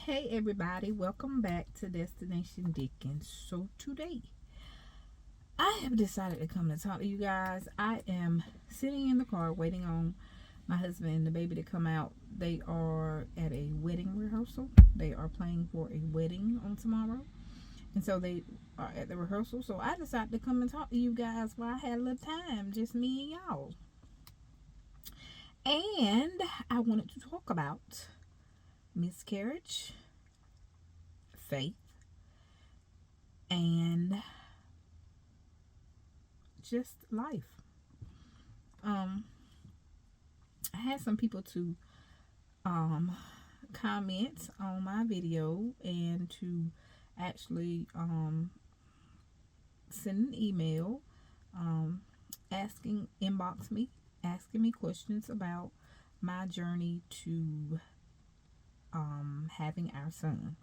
Hey everybody, welcome back to Destination Dickens. So today, I have decided to come to talk to you guys. I am sitting in the car waiting on my husband and the baby to come out. They are at a wedding rehearsal. They are playing for a wedding on tomorrow. And so they are at the rehearsal. So I decided to come and talk to you guys while I had a little time, just me and y'all. And I wanted to talk about miscarriage, faith, and just life. Um, I had some people to comment on my video and to actually send an email inbox me, asking me questions about my journey to having our son,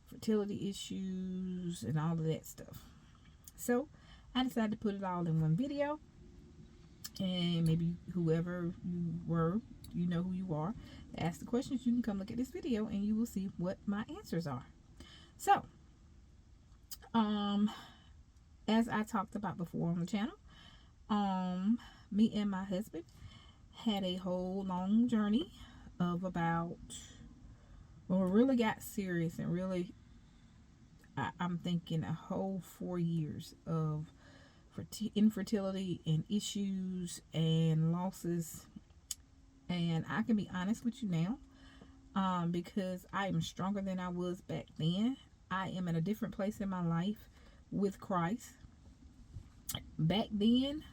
fertility issues, and all of that stuff. So I decided to put it all in one video, and maybe whoever you were, you know who you are, to ask the questions. You can come look at this video and you will see what my answers are. So as I talked about before on the channel, me and my husband had a whole long journey of about, well, it really got serious and really, I'm thinking a whole 4 years of infertility and issues and losses. And I can be honest with you now, because I am stronger than I was back then. I am in a different place in my life with Christ. Back then,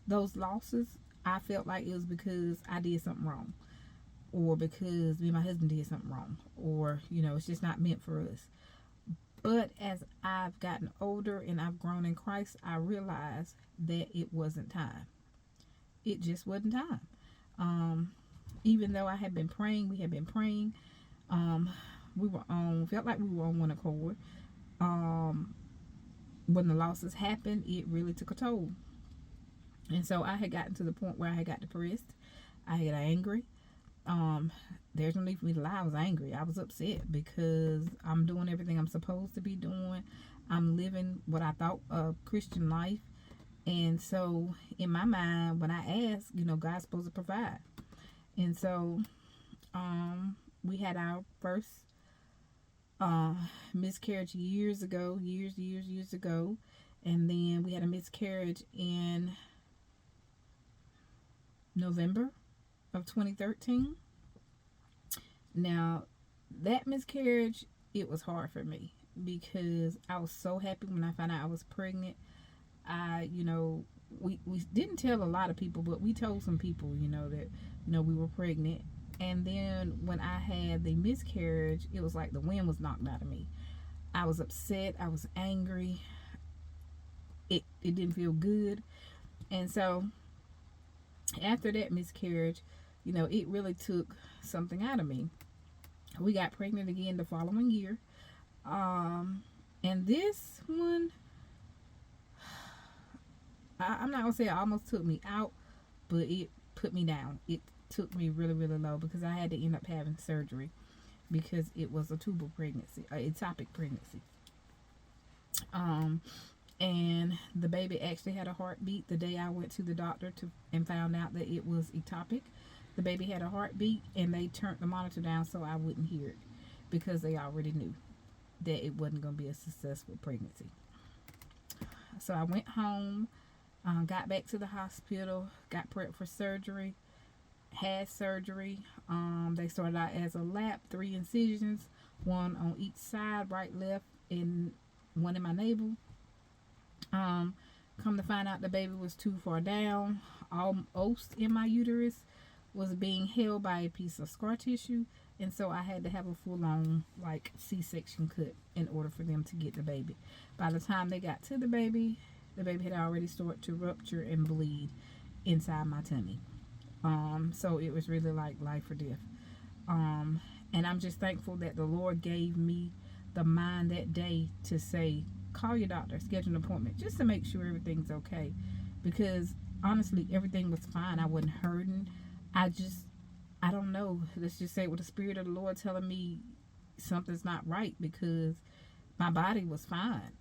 those losses, I felt like it was because I did something wrong, or because me and my husband did something wrong, or it's just not meant for us. But as I've gotten older and I've grown in Christ, I realized that it wasn't time. It just wasn't time. Even though I had been praying, we had been praying, felt like we were on one accord. When the losses happened, it really took a toll. And so I had gotten to the point where I had got depressed. I had angry. There's no need for me to lie. I was angry. I was upset because I'm doing everything I'm supposed to be doing. I'm living what I thought a Christian life. And so in my mind, when I ask, God's supposed to provide. And so we had our first miscarriage years ago. And then we had a miscarriage in November of 2013. Now, that miscarriage, it was hard for me because I was so happy when I found out I was pregnant. We didn't tell a lot of people, but we told some people, that, we were pregnant. And then when I had the miscarriage, it was like the wind was knocked out of me. I was upset. I was angry. It didn't feel good. And so after that miscarriage, it really took something out of me. We got pregnant again the following year. And this one, I'm not going to say it almost took me out, but it put me down. It took me really, really low because I had to end up having surgery because it was a tubal pregnancy, ectopic pregnancy. And the baby actually had a heartbeat the day I went to the doctor and found out that it was ectopic. The baby had a heartbeat, and they turned the monitor down so I wouldn't hear it because they already knew that it wasn't going to be a successful pregnancy. So I went home, got back to the hospital, got prepped for surgery, had surgery. They started out as a lap, 3 incisions, one on each side, right, left, and one in my navel. Come to find out the baby was too far down. Almost in my uterus was being held by a piece of scar tissue, and so I had to have a full-on C-section cut in order for them to get the baby. By the time they got to the baby had already started to rupture and bleed inside my tummy. So it was really like life or death. And I'm just thankful that the Lord gave me the mind that day to say, call your doctor, schedule an appointment, just to make sure everything's okay. Because honestly, everything was fine. I wasn't hurting. I don't know. Let's just say with the Spirit of the Lord telling me, something's not right, because my body was fine,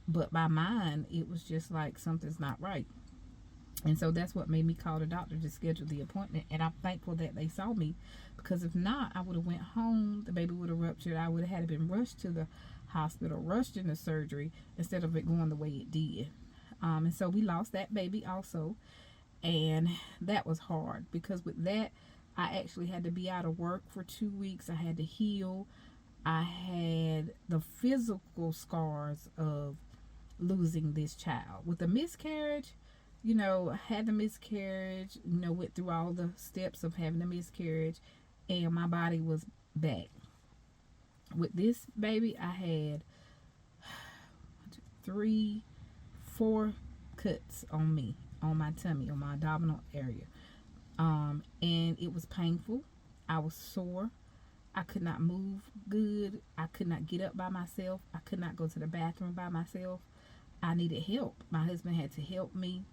but my mind, it was just like something's not right. And so that's what made me call the doctor to schedule the appointment. And I'm thankful that they saw me, because if not, I would have went home. The baby would have ruptured. I would have had been rushed to the hospital, rushed into surgery, instead of it going the way it did. And so we lost that baby also. And that was hard, because with that, I actually had to be out of work for 2 weeks. I had to heal. I had the physical scars of losing this child. With the miscarriage, I had the miscarriage, went through all the steps of having a miscarriage, and my body was back. With this baby, I had 3, 4 cuts on me, on my tummy, on my abdominal area. And it was painful. I was sore. I could not move good. I could not get up by myself. I could not go to the bathroom by myself. I needed help. My husband had to help me.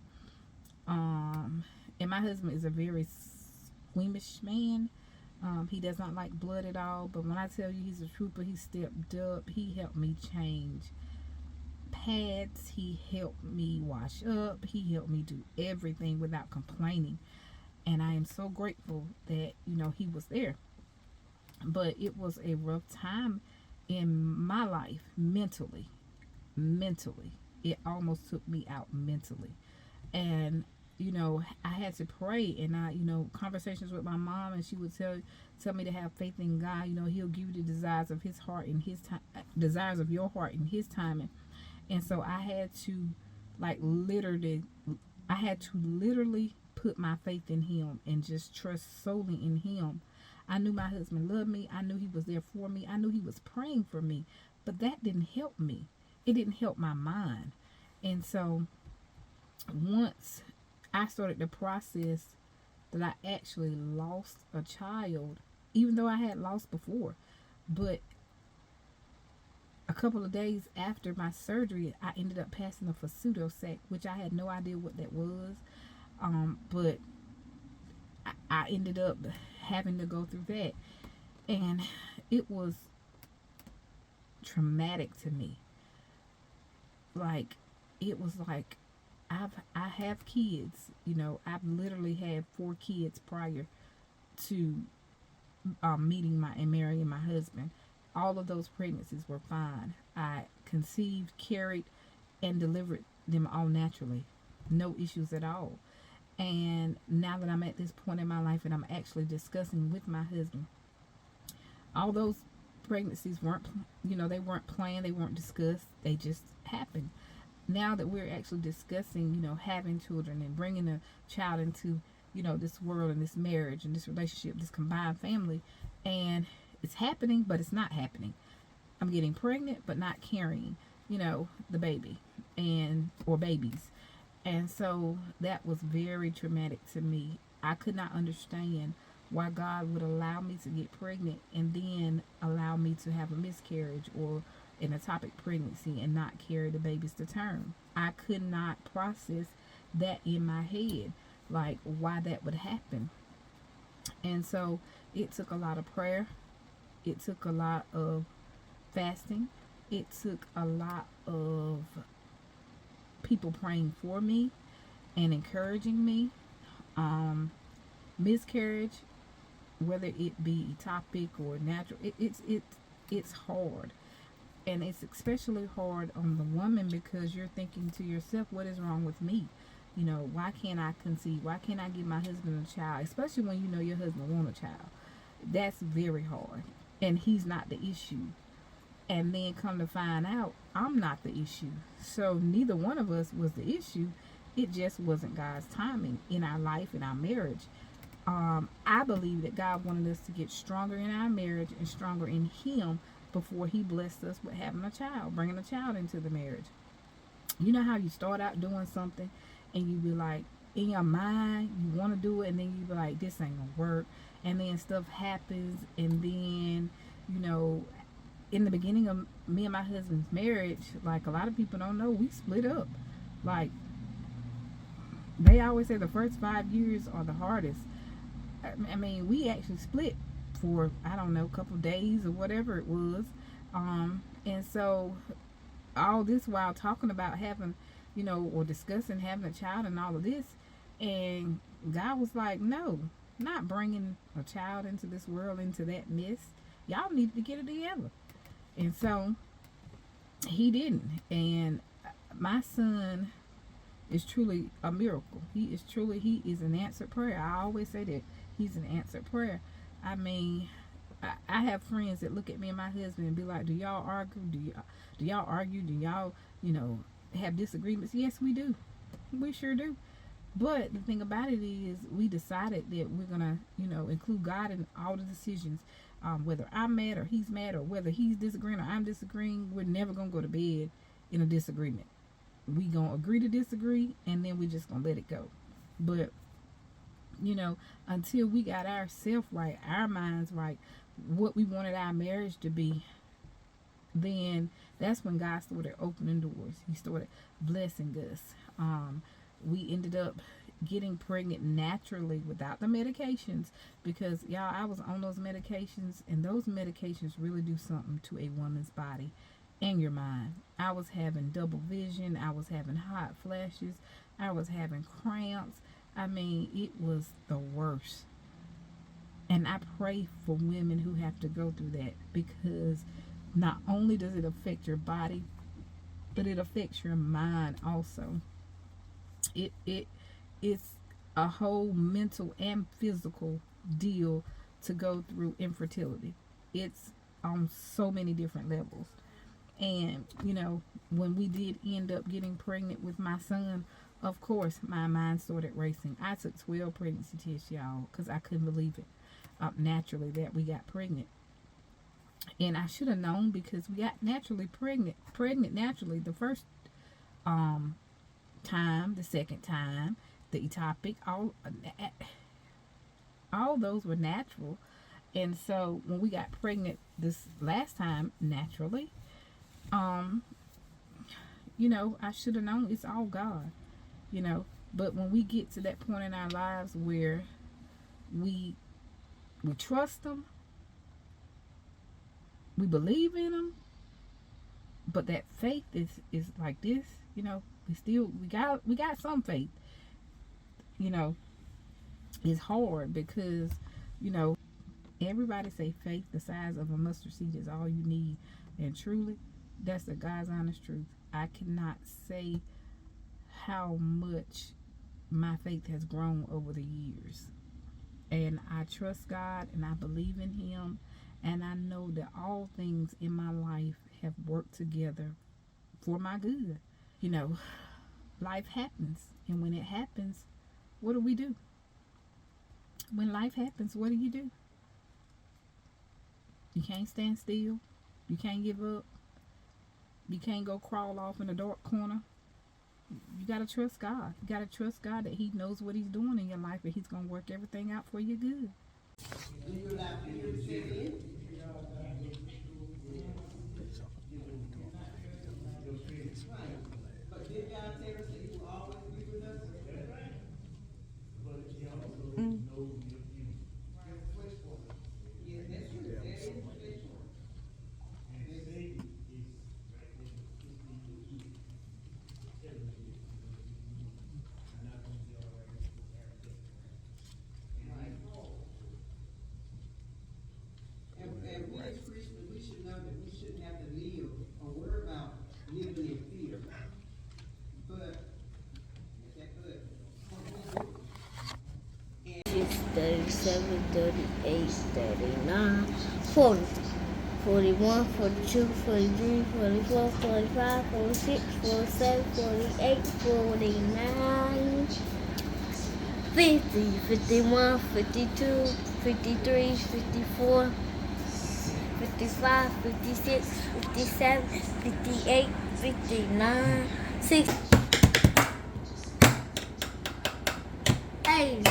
And my husband is a very squeamish man. He does not like blood at all. But when I tell you he's a trooper, he stepped up. He helped me change pads. He helped me wash up. He helped me do everything without complaining. And I am so grateful that, he was there. But it was a rough time in my life mentally. It almost took me out mentally. And I had to pray, and I conversations with my mom, and she would tell me to have faith in God. He'll give you the desires of his heart in his time, desires of your heart in his timing. And so I had to literally put my faith in him and just trust solely in him. I knew my husband loved me. I knew he was there for me. I knew he was praying for me, but that didn't help me. It didn't help my mind. And so once I started the process that I actually lost a child, even though I had lost before, but a couple of days after my surgery, I ended up passing a pseudo-sac, which I had no idea what that was. But I ended up having to go through that, and it was traumatic to me. It was like I have kids. I've literally had 4 kids prior to meeting and marrying my husband. All of those pregnancies were fine. I conceived, carried, and delivered them all naturally. No issues at all. And now that I'm at this point in my life and I'm actually discussing with my husband, all those pregnancies weren't, they weren't planned, they weren't discussed, they just happened. Now that we're actually discussing, having children and bringing a child into, this world and this marriage and this relationship, this combined family, and it's happening, but it's not happening. I'm getting pregnant, but not carrying, the baby or babies. And so that was very traumatic to me. I could not understand why God would allow me to get pregnant and then allow me to have a miscarriage or an ectopic pregnancy and not carry the babies to term. I could not process that in my head, why that would happen. And so it took a lot of prayer. It took a lot of fasting. It took a lot of people praying for me and encouraging me. Miscarriage, whether it be ectopic or natural, it's hard. And it's especially hard on the woman, because you're thinking to yourself, what is wrong with me? Why can't I conceive? Why can't I give my husband a child? Especially when your husband wants a child. That's very hard. And he's not the issue. And then come to find out, I'm not the issue. So neither one of us was the issue. It just wasn't God's timing in our life, in our marriage. I believe that God wanted us to get stronger in our marriage and stronger in him before he blessed us with having a child, bringing a child into the marriage. You know how you start out doing something and you be like, in your mind, you want to do it, and then you be like, this ain't gonna work. And then stuff happens, and then, in the beginning of me and my husband's marriage, a lot of people don't know, we split up. They always say the first 5 years are the hardest. I mean, we actually split for, I don't know, a couple of days or whatever it was. And so all this while talking about having, or discussing having a child and all of this. And God was like, no, not bringing a child into this world, into that mess. Y'all need to get it together. And so he didn't. And my son is truly a miracle. He is an answered prayer. I always say that he's an answered prayer. I mean, I have friends that look at me and my husband and be like, do y'all argue? Do y'all argue? Do y'all, have disagreements? Yes, we do. We sure do. But the thing about it is, we decided that we're gonna, include God in all the decisions. Whether I'm mad or he's mad, or whether he's disagreeing or I'm disagreeing, we're never gonna go to bed in a disagreement. We gonna agree to disagree, and then we're just gonna let it go. But until we got ourselves right, our minds right, what we wanted our marriage to be, then that's when God started opening doors. He started blessing us. We ended up getting pregnant naturally without the medications, because y'all, I was on those medications, and those medications really do something to a woman's body and your mind. I was having double vision. I was having hot flashes. I was having cramps. I mean, it was the worst. And I pray for women who have to go through that, because not only does it affect your body, but it affects your mind also. It's a whole mental and physical deal to go through infertility. It's on so many different levels. And when we did end up getting pregnant with my son, of course my mind started racing. I took 12 pregnancy tests, y'all, because I couldn't believe it. Naturally, that we got pregnant. And I should have known, because we got naturally pregnant naturally the first time, the second time, the ectopic, all those were natural. And so when we got pregnant this last time naturally, I should have known. It's all God, but when we get to that point in our lives where we trust him, we believe in him, but that faith is like this, we got some faith. It's hard, because everybody say faith the size of a mustard seed is all you need, and truly, that's the God's honest truth. I cannot say how much my faith has grown over the years, and I trust God, and I believe in him, and I know that all things in my life have worked together for my good. Life happens, and when it happens, what do we do? When life happens, what do? You can't stand still. You can't give up. You can't go crawl off in a dark corner. You got to trust God. You got to trust God that he knows what he's doing in your life, and he's going to work everything out for your good. Do you allow fear to set in? Right. But did God tell us that he will always be with us? That's right. But he also knows your future. That's the flesh part. Yes, that's true. That is the flesh part. And Satan is right there to twist in your ear, telling you that I'm not going to be all right. Right. And we as Christians, we should know that we shouldn't have to live or worry about living in fear. But, is that good? It's 37, 38, 39, 40, 41, 42, 43, 44, 45, 46, 47, 48, 49, 50, 51, 52, 53, 54, 55, 56, 57, 58, 59, 60. Hey.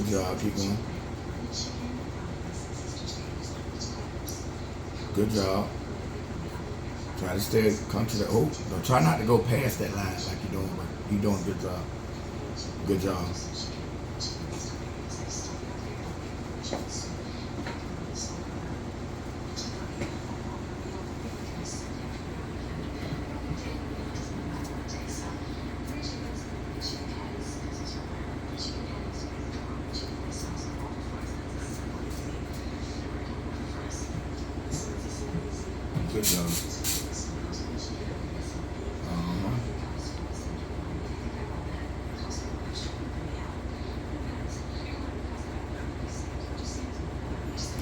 Good job. Keep going. Good job. Try to stay, come to the, no, try not to go past that line like you're doing, but you're doing a good job. Good job. Good job.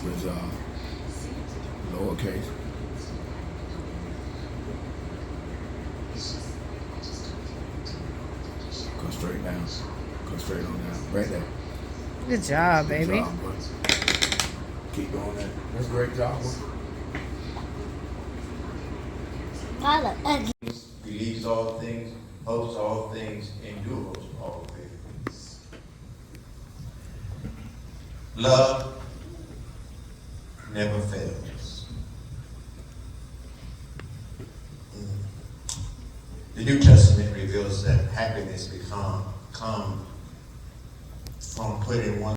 Good job. Lowercase. Come straight down. Come straight on down. Right there. Good job, Good baby. job, boy. Keep doing that. That's a great job, boy. I look ugly. Believes all things, hopes all things, endures all things. Love never fails. The New Testament reveals that happiness come from putting one